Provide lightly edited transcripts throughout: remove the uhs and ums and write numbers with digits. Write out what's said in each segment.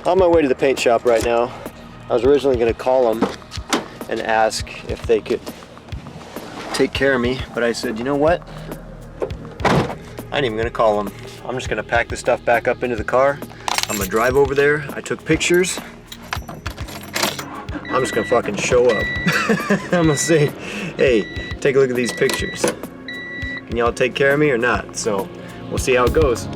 On my way to the paint shop right now. I was originally going to call them and ask if they could take care of me, but I said, you know what? I ain't even going to call them. I'm just going to pack the stuff back up into the car. I'm going to drive over there. I took pictures. I'm just going to fucking show up. I'm going to say, hey, take a look at these pictures. Can y'all take care of me or not? So we'll see how it goes.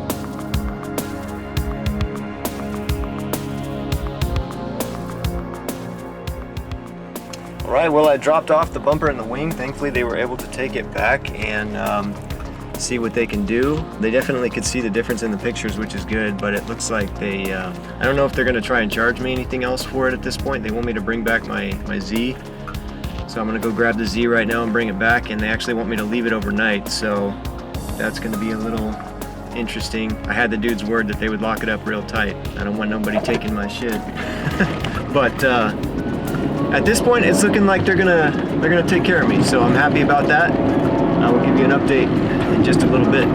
Alright, well, I dropped off the bumper and the wing. Thankfully they were able to take it back and see what they can do. They definitely could see the difference in the pictures, which is good, but it looks like they, I don't know if they're going to try and charge me anything else for it at this point. They want me to bring back my Z. So I'm going to go grab the Z right now and bring it back, and they actually want me to leave it overnight, so that's going to be a little interesting. I had the dude's word that they would lock it up real tight. I don't want nobody taking my shit. But at this point, it's looking like they're gonna take care of me, so I'm happy about that. I will give you an update in just a little bit.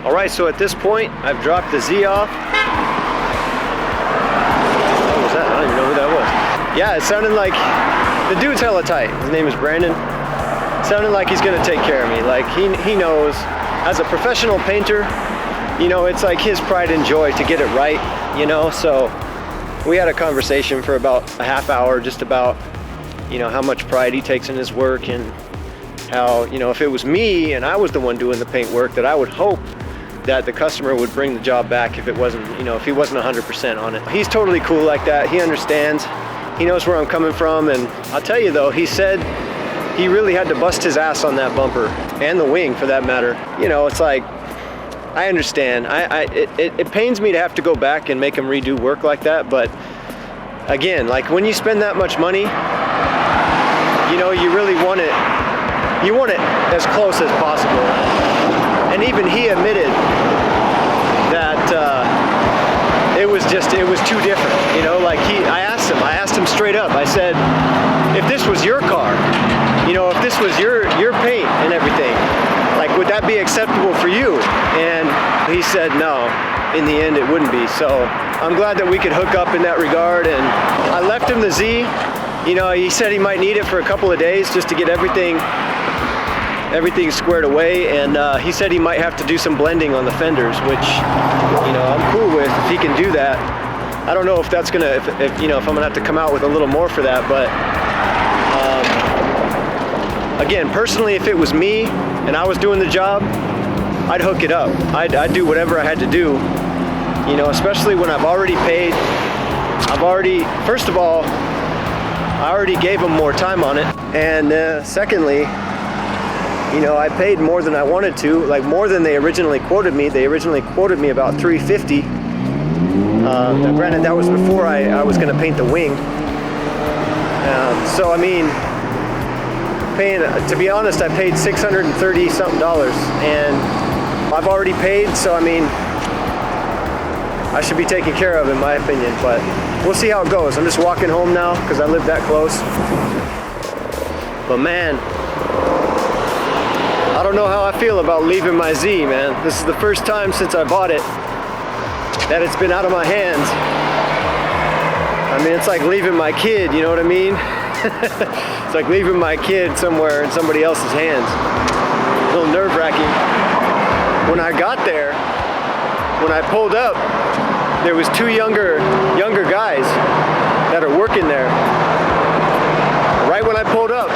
All right, so at this point, I've dropped the Z off. What was that? I don't even know who that was. Yeah, it sounded like the dude's hella tight. His name is Brandon. Sounded like he's gonna take care of me. Like he knows, as a professional painter, you know, it's like his pride and joy to get it right, you know, so we had a conversation for about a half hour just about, you know, how much pride he takes in his work and how, you know, if it was me and I was the one doing the paint work, that I would hope that the customer would bring the job back if it wasn't, you know, if he wasn't 100% on it. He's totally cool like that. He understands. He knows where I'm coming from, and I'll tell you though, he said he really had to bust his ass on that bumper and the wing for that matter. You know, it's like, I understand. It pains me to have to go back and make them redo work like that, but again, like when you spend that much money, you know, you really want it, you want it as close as possible. And even he admitted that it was too different, you know, like I asked him straight up, I said, if this was your car, you know, if this was your paint and everything, like, would that be acceptable for you? And he said no, in the end it wouldn't be. So I'm glad that we could hook up in that regard, and I left him the Z. You know, he said he might need it for a couple of days just to get everything squared away, and he said he might have to do some blending on the fenders, which, you know, I'm cool with if he can do that. I don't know if that's gonna, if you know, if I'm gonna have to come out with a little more for that, but again, personally, if it was me and I was doing the job, I'd hook it up. I'd do whatever I had to do, you know, especially when I've already paid. First of all, I already gave them more time on it, and secondly, you know, I paid more than I wanted to, like more than they originally quoted me. They originally quoted me about $350. Granted, that was before I was going to paint the wing. So I mean, to be honest, I paid $630 something, and I've already paid, so I mean, I should be taken care of in my opinion, but we'll see how it goes. I'm just walking home now because I live that close. But man, I don't know how I feel about leaving my Z, man. This is the first time since I bought it that it's been out of my hands. I mean, it's like leaving my kid, you know what I mean? It's like leaving my kid somewhere in somebody else's hands. A little nerve-wracking. When I got there, when I pulled up, there was two younger guys that are working there. Right when I pulled up,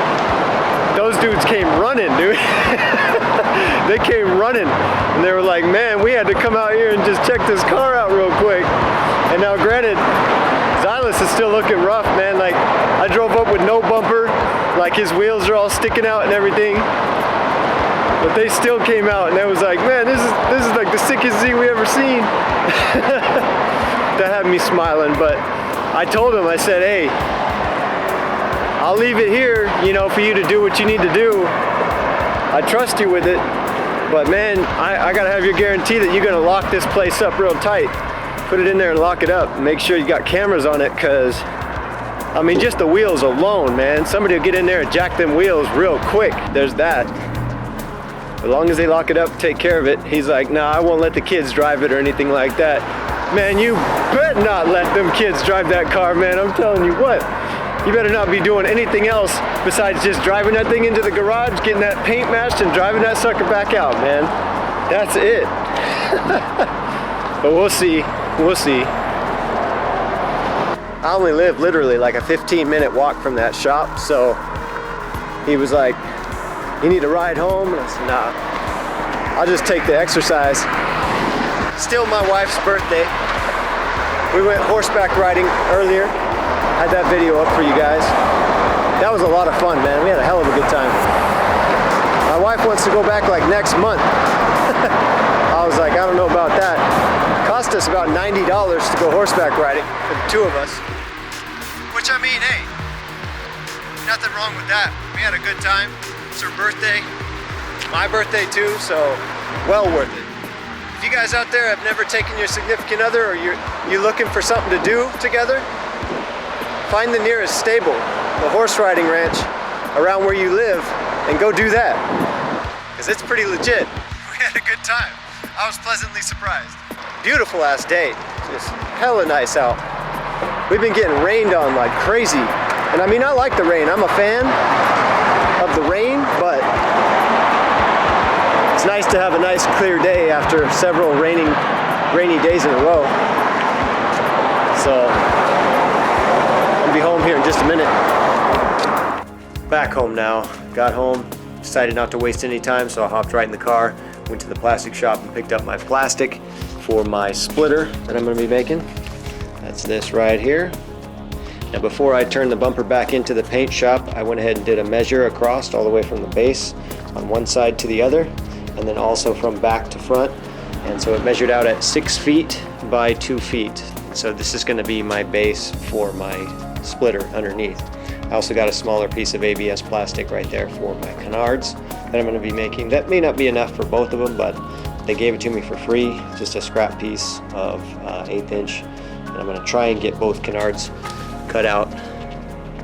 those dudes came running, dude. They came running, and they were like, man, we had to come out here and just check this car out real quick. And now granted, Zailas is still looking rough, man. Like, I drove up with no bumper, like his wheels are all sticking out and everything. But they still came out, and they was like, man, this is like the sickest Z we ever seen. That had me smiling, but I told him, I said, hey, I'll leave it here, you know, for you to do what you need to do. I trust you with it, but man, I gotta have your guarantee that you're gonna lock this place up real tight. Put it in there and lock it up. Make sure you got cameras on it, cause I mean, just the wheels alone, man. Somebody will get in there and jack them wheels real quick. There's that. As long as they lock it up, take care of it. He's like, nah, I won't let the kids drive it or anything like that. Man, you better not let them kids drive that car, man. I'm telling you what. You better not be doing anything else besides just driving that thing into the garage, getting that paint matched, and driving that sucker back out, man. That's it. But we'll see. We'll see. I only live literally like a 15-minute walk from that shop, so he was like, "You need a ride home?" And I said, "Nah, I'll just take the exercise." Still my wife's birthday. We went horseback riding earlier. Had that video up for you guys. That was a lot of fun, man. We had a hell of a good time. My wife wants to go back like next month. I was like, I don't know about that. Cost us about $90 to go horseback riding for the two of us. Which, I mean, hey, nothing wrong with that. We had a good time. It's her birthday. My birthday too, so well worth it. If you guys out there have never taken your significant other, or you're looking for something to do together, find the nearest stable, the horse riding ranch around where you live, and go do that. Because it's pretty legit. We had a good time. I was pleasantly surprised. Beautiful ass day. Just hella nice out. We've been getting rained on like crazy. And I mean, I like the rain. I'm a fan of the rain, but it's nice to have a nice clear day after several rainy days in a row. So I'll be home here in just a minute. Back home now. Got home, decided not to waste any time, so I hopped right in the car, went to the plastic shop and picked up my plastic for my splitter that I'm going to be making. That's this right here. Now before I turned the bumper back into the paint shop, I went ahead and did a measure across all the way from the base on one side to the other, and then also from back to front. And so it measured out at 6 feet by 2 feet. So this is going to be my base for my splitter underneath. I also got a smaller piece of ABS plastic right there for my canards that I'm going to be making. That may not be enough for both of them, but they gave it to me for free, just a scrap piece of 1/8 inch. And I'm going to try and get both canards cut out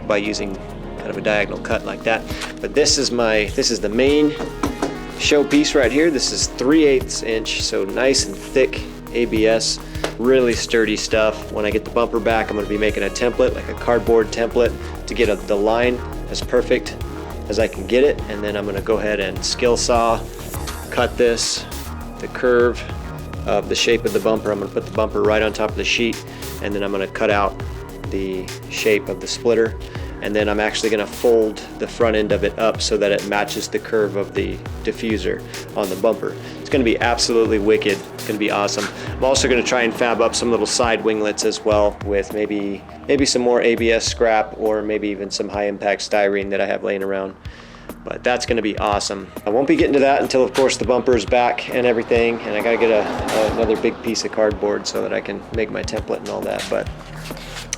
by using kind of a diagonal cut like that. But this is the main showpiece right here. This is 3/8 inch, so nice and thick ABS, really sturdy stuff. When I get the bumper back, I'm going to be making a template, like a cardboard template, to get the line as perfect as I can get it. And then I'm going to go ahead and skill saw cut this, the curve of the shape of the bumper. I'm going to put the bumper right on top of the sheet, and then I'm going to cut out the shape of the splitter, and then I'm actually going to fold the front end of it up so that it matches the curve of the diffuser on the bumper. It's going to be absolutely wicked. It's going to be awesome. I'm also going to try and fab up some little side winglets as well, with maybe some more ABS scrap, or maybe even some high impact styrene that I have laying around. But that's going to be awesome. I won't be getting to that until, of course, the bumper is back and everything, and I got to get another big piece of cardboard so that I can make my template and all that. But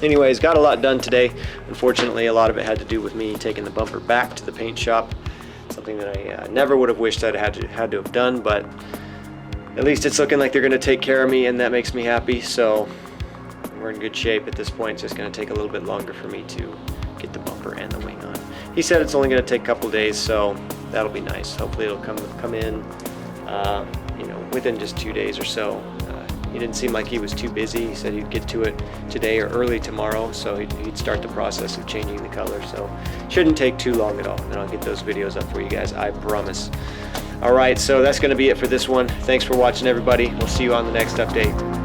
anyways, got a lot done today. Unfortunately, a lot of it had to do with me taking the bumper back to the paint shop. Something that I never would have wished I'd had to have done, but at least it's looking like they're going to take care of me, and that makes me happy. So we're in good shape at this point. It's just going to take a little bit longer for me to get the bumper and the wing on. He said it's only going to take a couple days, so that'll be nice. Hopefully it'll come in, within just 2 days or so. He didn't seem like he was too busy. He said he'd get to it today or early tomorrow, so he'd start the process of changing the color. So shouldn't take too long at all, and I'll get those videos up for you guys, I promise. All right, so that's going to be it for this one. Thanks for watching, everybody. We'll see you on the next update.